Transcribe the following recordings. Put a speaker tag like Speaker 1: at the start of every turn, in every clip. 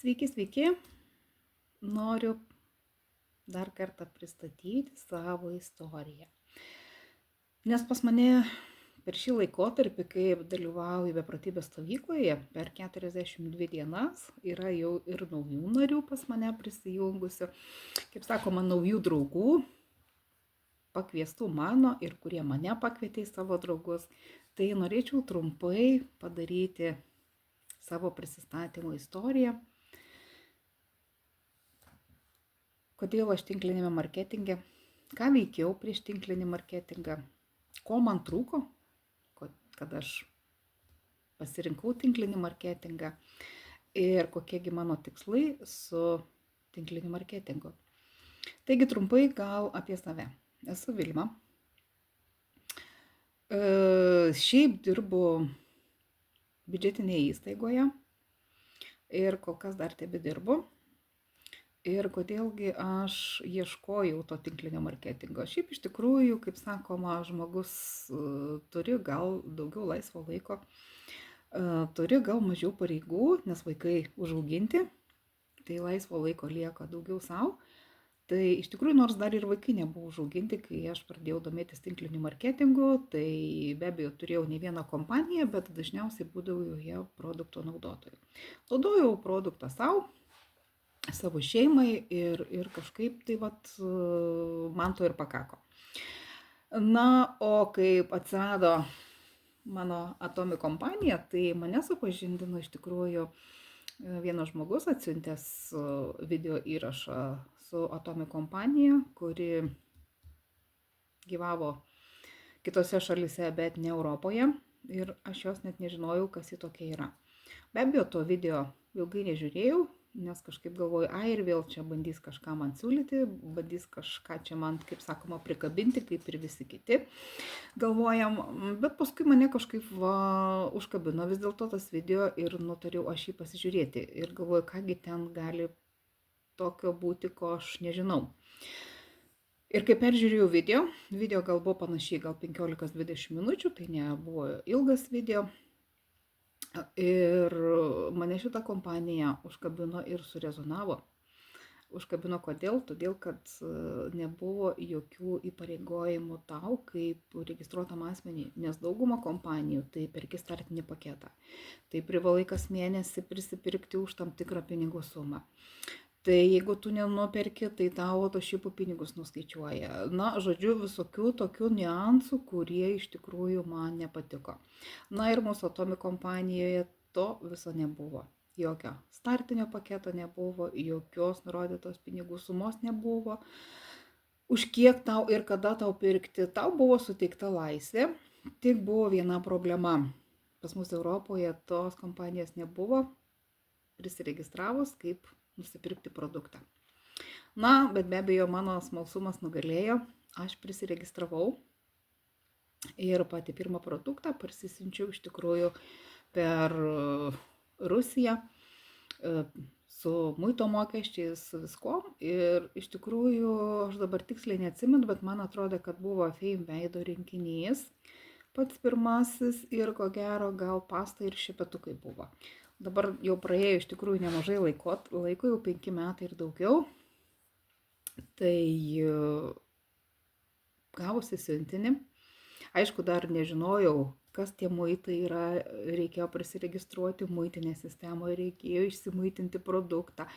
Speaker 1: Sveiki, sveiki. Noriu dar kartą pristatyti savo istoriją. Nes pas mane per šį laikotarpį, kai dalyvauju beprotybės stovykloje, per 42 dienas yra jau ir naujų narių pas mane prisijungusių, kaip sakoma, naujų draugų, pakviestų mano ir kurie mane pakvietė į savo draugus. Tai norėčiau trumpai padaryti savo prisistatymo istoriją. Kodėl aš tinklinėme marketinge, ką veikiau prieš tinklinį marketingą, ko man trūko, kad aš pasirinkau tinklinį marketingą ir kokiegi mano tikslai su tinkliniu marketingu. Taigi trumpai gal apie save. Esu Vilma. Šiaip dirbu biudžetinėje įstaigoje ir kol kas dar tebedirbu. Ir kodėlgi aš ieškojau to tinklinio marketingo. Šiaip iš tikrųjų, kaip sakoma, žmogus turi gal daugiau laisvo laiko, turi gal mažiau pareigų, nes vaikai užauginti, tai laisvo laiko lieka daugiau savo. Tai iš tikrųjų, nors dar ir vaikai nebuvo užauginti, kai aš pradėjau domėtis tinkliniu marketingu, tai be abejo turėjau ne vieną kompaniją, bet dažniausiai būdavau joje produkto naudotojų. Naudojau produktą savo šeimai ir kažkaip tai man to ir pakako. Na, o kaip atsirado mano Atomi kompanija, tai mane supažindino iš tikrųjų vienas žmogus atsiuntęs video įrašą su Atomi kompanija, kuri gyvavo kitose šalyse, bet ne Europoje, ir aš jos net nežinojau, kas ji tokia yra. Be abejo, to video ilgai nežiūrėjau, nes kažkaip galvoju, ir vėl čia bandys kažką man siūlyti, bandys kažką čia man, kaip sakoma, prikabinti, kaip ir visi kiti galvojam, bet paskui mane kažkaip užkabino vis dėlto tas video ir nutariau aš jį pasižiūrėti ir galvoju, kągi ten gali tokio būti, ko aš nežinau. Ir kai peržiūrėjau video gal buvo panašiai, gal 15-20 minučių, tai nebuvo ilgas video. Ir mane šitą kompaniją užkabino ir surezonavo. Užkabino kodėl? Todėl, kad nebuvo jokių įpareigojimų tau kaip registruotam asmeniui, nes dauguma kompanijų tai perki startinį paketą. Tai privalai kas mėnesį prisipirkti už tam tikrą pinigų sumą. Tai jeigu tu nenuperki, tai tavo to šipų pinigus nuskaičiuoja. Na, žodžiu, visokių tokių niuansų, kurie iš tikrųjų man nepatiko. Na ir mūsų Atomi kompanijoje to viso nebuvo. Jokio startinio paketo nebuvo, jokios nurodytos pinigų sumos nebuvo. Už kiek tau ir kada tau pirkti, tau buvo suteikta laisvė, tik buvo viena problema. Pas mus Europoje tos kompanijos nebuvo prisiregistravus kaip nusipirkti produktą. Na, bet be abejo mano smalsumas nugalėjo, aš prisiregistravau ir patį pirmą produktą parsisiunčiau iš tikrųjų per Rusiją su muito mokesčiais, su viskuo. Ir iš tikrųjų, aš dabar tiksliai neatsimenu, bet man atrodo, kad buvo Fame veido rinkinys pats pirmasis ir ko gero gal pasta ir šepetukai buvo. Dabar jau praėjo iš tikrųjų nemažai laiko, jau 5 metai ir daugiau. Tai gavusi siuntinį. Aišku, dar nežinojau, kas tie muitai yra, reikėjo prisiregistruoti muitinės sistemoje, reikėjo išsimuitinti produktą.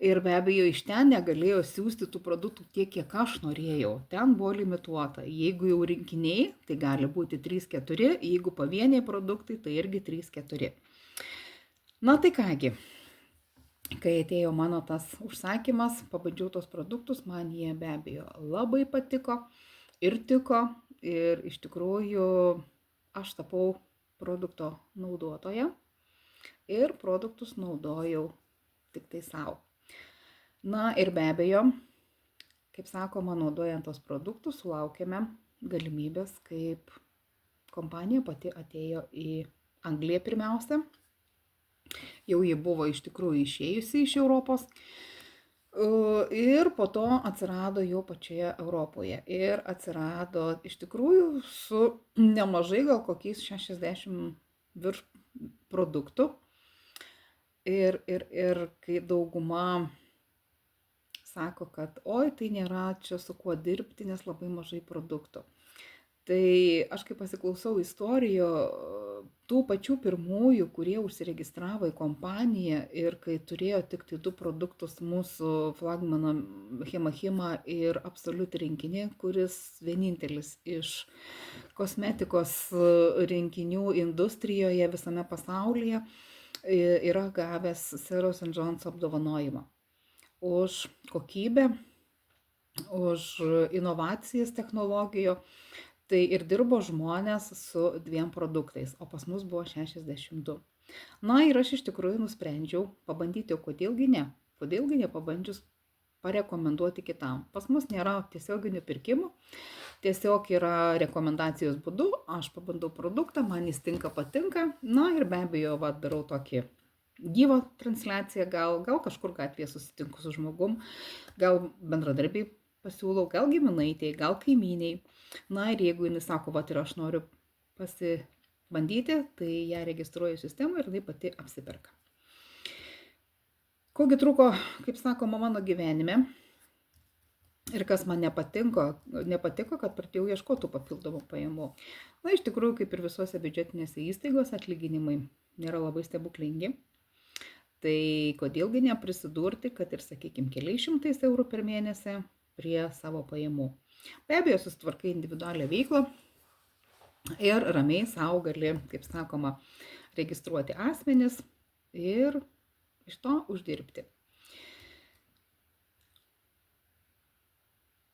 Speaker 1: Ir be abejo, iš ten negalėjo siūsti tų produktų tiek, kiek aš norėjau. Ten buvo limituota. Jeigu jau rinkiniai, tai gali būti 3-4, jeigu pavieniai produktai, tai irgi 3-4. Na tai kągi, kai atėjo mano tas užsakymas, pabandžiau tos produktus, man jie be abejo labai patiko ir tiko. Ir iš tikrųjų aš tapau produkto naudotoja ir produktus naudojau tik tai savo. Na ir be abejo, kaip sakoma, naudojant tos produktus sulaukėme galimybės, kaip kompanija pati atėjo į Angliją pirmiausia. Jau ji buvo iš tikrųjų išėjusi iš Europos ir po to atsirado jau pačioje Europoje. Ir atsirado iš tikrųjų su nemažai, gal kokiais 60 virš produktų. Ir kai dauguma sako, kad oi, tai nėra čia su kuo dirbti, nes labai mažai produktų. Tai aš kai pasiklausau istorijų tų pačių pirmųjų, kurie užsiregistravo į kompaniją ir kai turėjo tik tai 2 produktus mūsų flagmaną Hemahima ir Absolut rinkinį, kuris vienintelis iš kosmetikos rinkinių industrijoje visame pasaulyje yra gavęs Seros & Jones apdovanojimą už kokybę, už inovacijas technologijų. Tai ir dirbo žmonės su 2 produktais, o pas mus buvo 62. Na ir aš iš tikrųjų nusprendžiau pabandyti, o kodėlgi ne? Kodėlgi nepabandžius parekomenduoti kitam. Pas mus nėra tiesioginių pirkimų, tiesiog yra rekomendacijos būdu, aš pabandau produktą, man jis tinka, patinka, na ir be abejo, darau tokį gyvą transliaciją, gal kažkur gatvėje susitinku su žmogum, gal bendradarbiai pasiūlau, gal giminaitei, gal kaimyniai. Na ir jeigu jinai sako, ir aš noriu pasibandyti, tai ją registruoju sistemą ir jinai pati apsiperka. Kogi trūko, kaip sakoma, mano gyvenime ir kas man nepatiko, kad pradėjau ieškoti papildomų pajamų. Na, iš tikrųjų, kaip ir visose biudžetinėse įstaigose, atlyginimai nėra labai stebuklingi. Tai kodėlgi neprisidurti, kad ir, sakykime, keliais šimtais eurų per mėnesį prie savo pajamų. Be abejo, susitvarkai individualią veiklą ir ramiai savo gali, kaip sakoma, registruoti asmenis ir iš to uždirbti.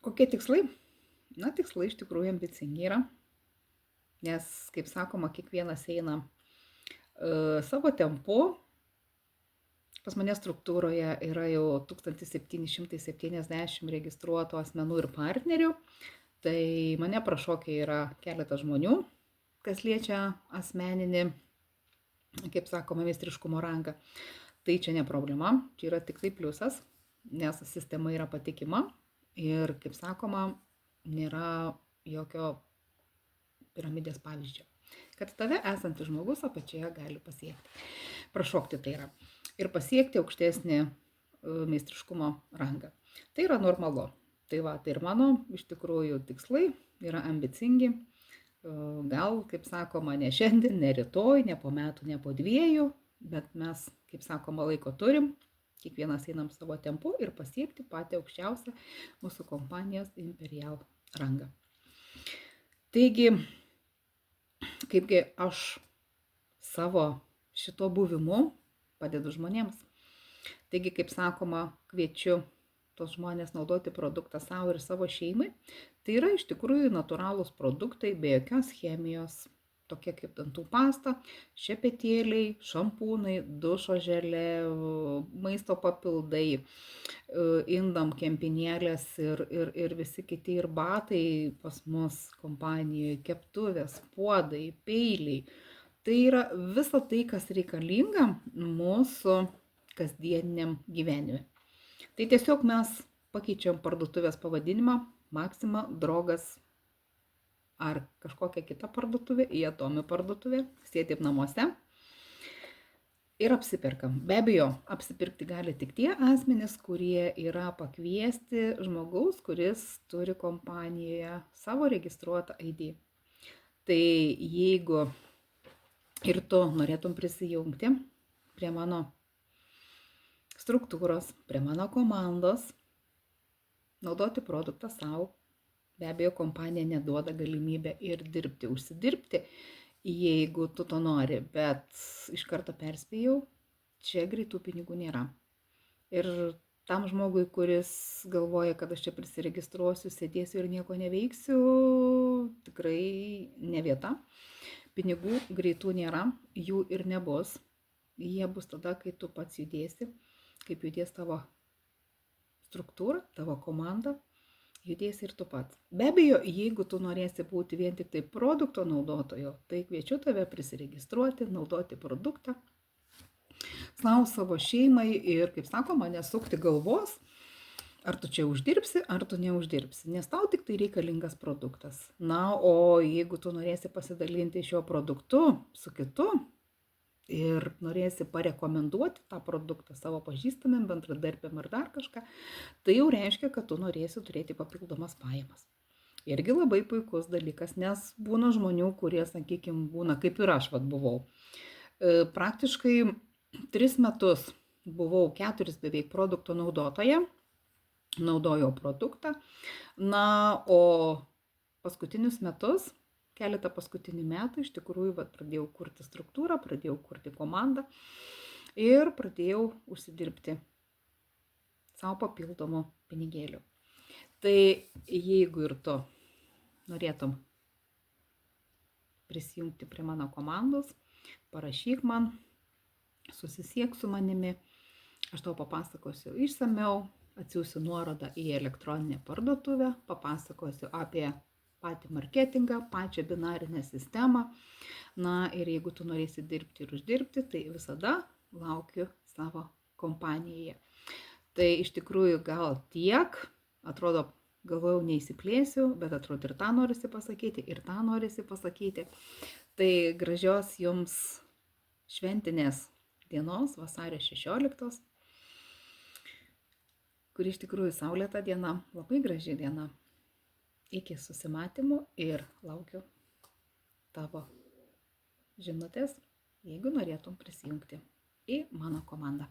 Speaker 1: Kokie tikslai? Na, tikslai iš tikrųjų ambicingi yra, nes, kaip sakoma, kiekvienas eina savo tempu. Pas mane struktūroje yra jau 1770 registruotų asmenų ir partnerių, tai mane prašokia yra keletas žmonių, kas liečia asmeninį, kaip sakoma, meistriškumo rangą. Tai čia ne problema, čia yra tik tai pliusas, nes sistema yra patikima ir, kaip sakoma, nėra jokio piramidės pavyzdžio, kad tave esantis žmogus apačioje gali pasiekti. Prašokti tai yra. Ir pasiekti aukštesnį meistriškumo rangą. Tai yra normalu. Tai ir mano iš tikrųjų tikslai yra ambicingi. Gal, kaip sakoma, ne šiandien, ne rytoj, ne po metų, ne po 2, bet mes, kaip sakoma, laiko turim. Kiekvienas einam savo tempu ir pasiekti patį aukščiausią mūsų kompanijos Imperial rangą. Taigi, kaipgi aš savo šito buvimu padedu žmonėms. Taigi, kaip sakoma, kviečiu tos žmonės naudoti produktą savo ir savo šeimai. Tai yra iš tikrųjų natūralūs produktai, be jokios chemijos, tokie kaip dantų pasta, šepetėliai, šampūnai, dušo želė, maisto papildai, indam kempinėlės ir visi kiti, ir batai pas mus kompanijoje, keptuvės, puodai, peiliai. Tai yra visa tai, kas reikalinga mūsų kasdieniniam gyvenime. Tai tiesiog mes pakeičiam parduotuvės pavadinimą, Maxima, Drogas ar kažkokią kitą parduotuvę, į Atomi parduotuvę, sėdim namuose ir apsiperkam. Be abejo, apsipirkti gali tik tie asmenys, kurie yra pakviesti žmogaus, kuris turi kompanijoje savo registruotą ID. Tai jeigu ir tu norėtum prisijungti prie mano struktūros, prie mano komandos, naudoti produktą savo, be abejo, kompanija neduoda galimybę ir dirbti, užsidirbti, jeigu tu to nori, bet iš karto perspėjau, čia greitų pinigų nėra. Ir tam žmogui, kuris galvoja, kad aš čia prisiregistruosiu, sėdėsiu ir nieko neveiksiu, tikrai ne vieta. Pinigų greitų nėra, jų ir nebus. Jie bus tada, kai tu pats judėsi, kaip judės tavo struktūra, tavo komanda, judėsi ir tu pats. Be abejo, jeigu tu norėsi būti vien tik tai produkto naudotojo, tai kviečiu tave prisiregistruoti, naudoti produktą savo šeimai ir, kaip sakoma, nesukti galvos, ar tu čia uždirbsi, ar tu neuždirbsi, nes tau tik tai reikalingas produktas. Na, o jeigu tu norėsi pasidalinti šiuo produktu su kitu, ir norėsi parekomenduoti tą produktą savo pažįstamiem, bendradarbiam ar dar kažką, tai jau reiškia, kad tu norėsi turėti papildomas pajamas. Irgi labai puikus dalykas, nes būna žmonių, kurie, sakykime, būna kaip ir aš buvau. Praktiškai 3 metus buvau 4 beveik produkto naudotoja, naudojau produktą, na, o paskutinius metus, keletą paskutinių metų, iš tikrųjų, pradėjau kurti struktūrą, pradėjau kurti komandą ir pradėjau užsidirbti savo papildomų pinigėlių. Tai jeigu ir tu norėtum prisijungti prie mano komandos, parašyk man, susisiek su manimi, aš tau papasakosiu išsamiau, atsiųsiu nuorodą į elektroninę parduotuvę, papasakosiu apie patį marketingą, pačią binarinę sistemą. Na ir jeigu tu norėsi dirbti ir uždirbti, tai visada laukiu savo kompanijoje. Tai iš tikrųjų gal tiek, atrodo, galvojau neįsiplėsiu, bet atrodo ir tą norisi pasakyti, ir tą norisi pasakyti. Tai gražios jums šventinės dienos, vasario 16, kuri iš tikrųjų saulėta diena, labai graži diena. Iki susimatymų ir laukiu tavo žinutės, jeigu norėtum prisijungti į mano komandą.